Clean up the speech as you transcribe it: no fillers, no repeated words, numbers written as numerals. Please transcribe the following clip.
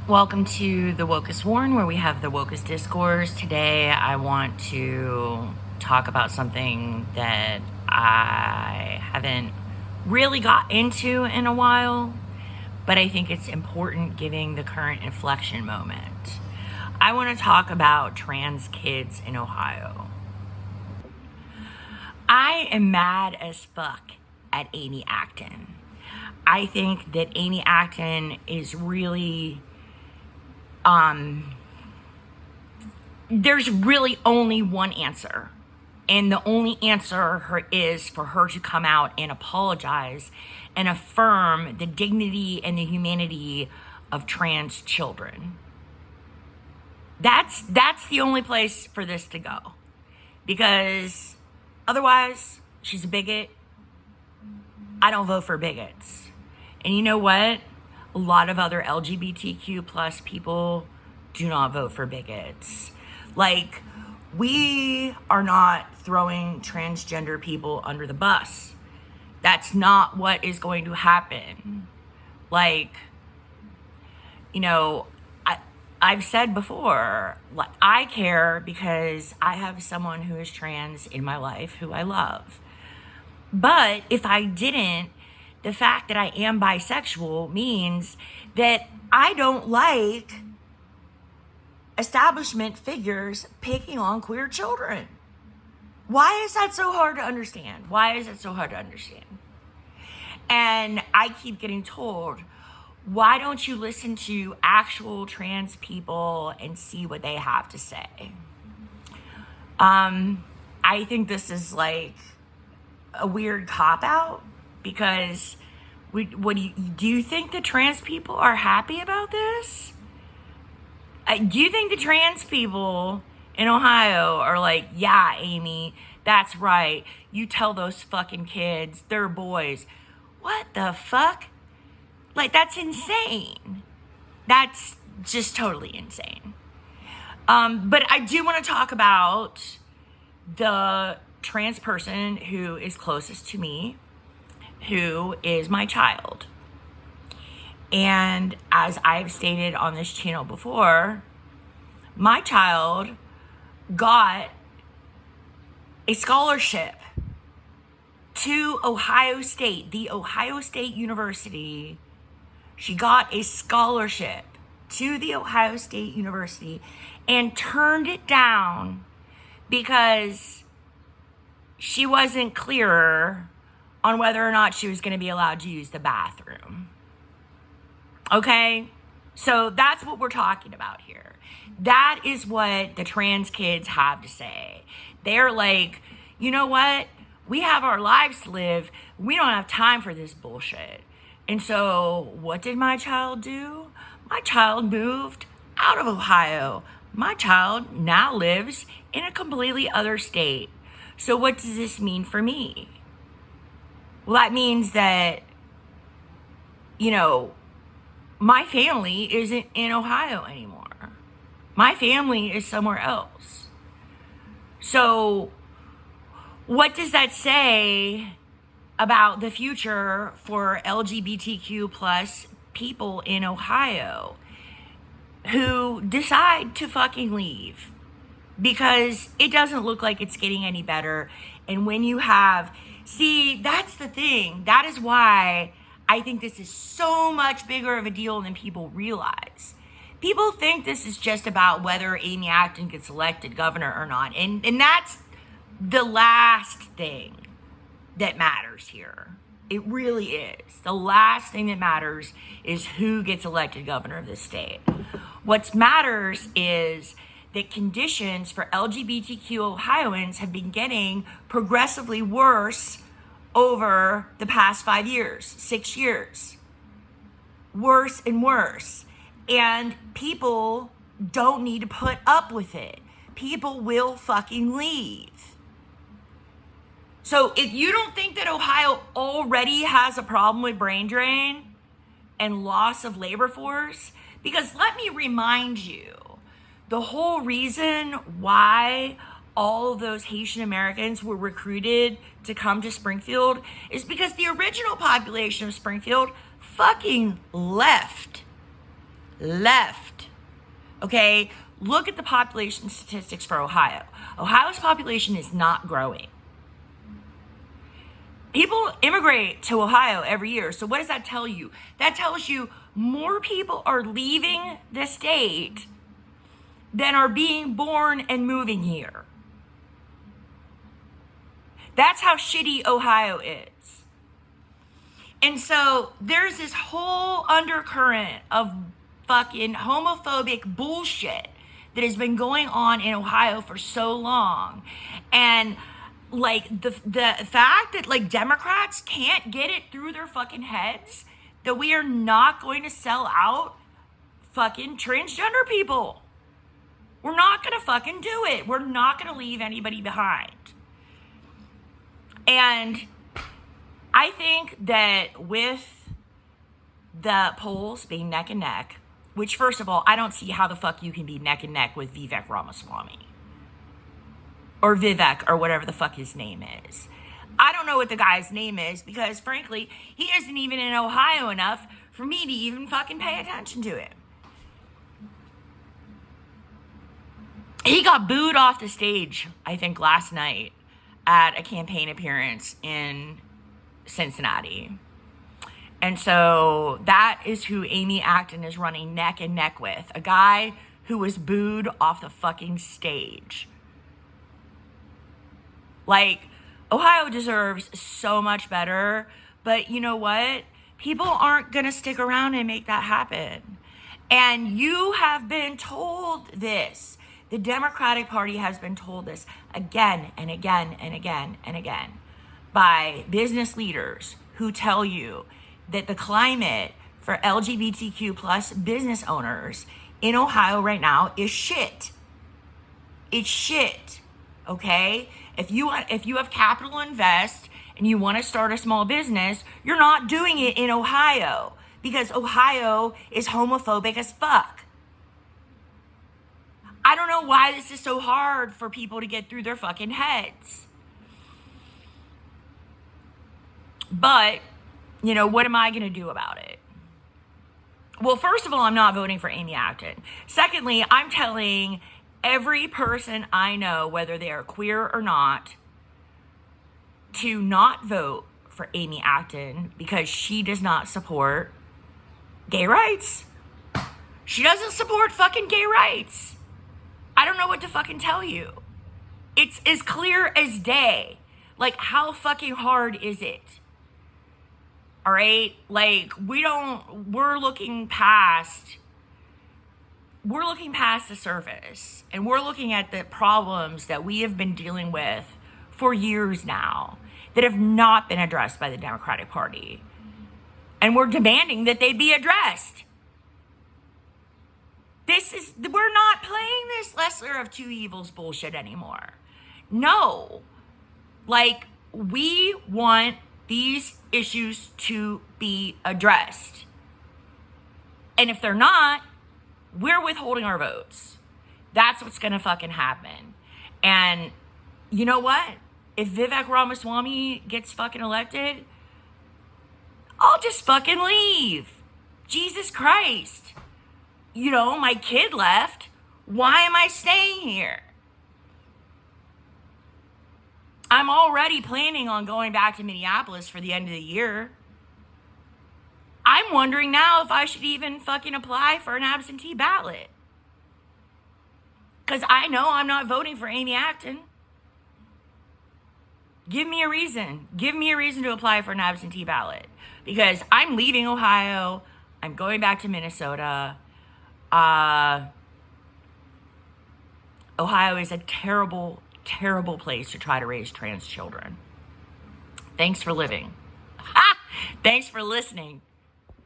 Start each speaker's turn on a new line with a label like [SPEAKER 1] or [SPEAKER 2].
[SPEAKER 1] Welcome to the Wokest Warn, where we have the Wokest Discourse. Today, I want to talk about something that I haven't really got into in a while, but I think it's important given the current inflection moment. I want to talk about trans kids in Ohio. I am mad as fuck at Amy Acton. I think that Amy Acton is really there's really only one answer. And the only answer is for her to come out and apologize and affirm the dignity and the humanity of trans children. That's the only place for this to go. Because otherwise, she's a bigot. I don't vote for bigots. And you know what? A lot of other LGBTQ plus people do not vote for bigots. Like, we are not throwing transgender people under the bus. That's not what is going to happen. Like, you know, I've said before, like, I care because I have someone who is trans in my life who I love. But if I didn't, the fact that I am bisexual means that I don't like establishment figures picking on queer children. Why is that so hard to understand? And I keep getting told, why don't you listen to actual trans people and see what they have to say? I think this is like a weird cop-out. Because do you think the trans people are happy about this? Do you think the trans people in Ohio are like, yeah, Amy, that's right. You tell those fucking kids they're boys. What the fuck? Like, that's insane. That's just totally insane. But I do want to talk about the trans person who is closest to me, who is my child. And as I've stated on this channel before, my child got a scholarship to Ohio State, the Ohio State University. She got a scholarship to the Ohio State University and turned it down because she wasn't clear on whether or not she was going to be allowed to use the bathroom. Okay? So that's what we're talking about here. That is what the trans kids have to say. They're like, you know what? We have our lives to live. We don't have time for this bullshit. And so what did my child do? My child moved out of Ohio. My child now lives in a completely other state. So what does this mean for me? Well, that means that, you know, my family isn't in Ohio anymore. My family is somewhere else. So what does that say about the future for LGBTQ plus people in Ohio who decide to fucking leave? Because it doesn't look like it's getting any better. And when you have... See, that's the thing. That is why I think this is so much bigger of a deal than people realize. People think this is just about whether Amy Acton gets elected governor or not. And that's the last thing that matters here. It really is. The last thing that matters is who gets elected governor of this state. What matters is that conditions for LGBTQ Ohioans have been getting progressively worse over the past 5 years, 6 years. Worse and worse. And people don't need to put up with it. People will fucking leave. So if you don't think that Ohio already has a problem with brain drain and loss of labor force, because let me remind you, the whole reason why all of those Haitian Americans were recruited to come to Springfield is because the original population of Springfield fucking left. left. Okay? Look at the population statistics for Ohio. Ohio's population is not growing. People immigrate to Ohio every year. So what does that tell you? That tells you more people are leaving the state than are being born and moving here. That's how shitty Ohio is. And so there's this whole undercurrent of fucking homophobic bullshit that has been going on in Ohio for so long. And like the fact that like Democrats can't get it through their fucking heads that we are not going to sell out fucking transgender people. We're not going to fucking do it. We're not going to leave anybody behind. And I think that with the polls being neck and neck, which first of all, I don't see how the fuck you can be neck and neck with Vivek Ramaswamy. Or Vivek, or whatever the fuck his name is. I don't know what the guy's name is because, frankly, he isn't even in Ohio enough for me to even fucking pay attention to him. He got booed off the stage, I think, last night at a campaign appearance in Cincinnati. And so that is who Amy Acton is running neck and neck with. A guy who was booed off the fucking stage. Like, Ohio deserves so much better, but you know what? People aren't going to stick around and make that happen. And you have been told this. The Democratic Party has been told this again and again and again and again by business leaders who tell you that the climate for LGBTQ plus business owners in Ohio right now is shit. It's shit, okay? If you have capital to invest and you want to start a small business, you're not doing it in Ohio because Ohio is homophobic as fuck. I don't know why this is so hard for people to get through their fucking heads. But, you know, what am I going to do about it? Well, first of all, I'm not voting for Amy Acton. Secondly, I'm telling every person I know, whether they are queer or not, to not vote for Amy Acton because she does not support gay rights. She doesn't support fucking gay rights. I don't know what to fucking tell you. It's as clear as day. Like, how fucking hard is it? All right? Like, we're looking past the surface, and we're looking at the problems that we have been dealing with for years now that have not been addressed by the Democratic Party. And we're demanding that they be addressed. We're not playing this lesser of two evils bullshit anymore. No. Like, we want these issues to be addressed. And if they're not, we're withholding our votes. That's what's gonna fucking happen. And you know what? If Vivek Ramaswamy gets fucking elected, I'll just fucking leave. Jesus Christ. You know, my kid left. Why am I staying here? I'm already planning on going back to Minneapolis for the end of the year. I'm wondering now if I should even fucking apply for an absentee ballot. Because I know I'm not voting for Amy Acton. Give me a reason. Give me a reason to apply for an absentee ballot. Because I'm leaving Ohio. I'm going back to Minnesota. Ohio is a terrible, terrible place to try to raise trans children. Thanks for living. Thanks for listening.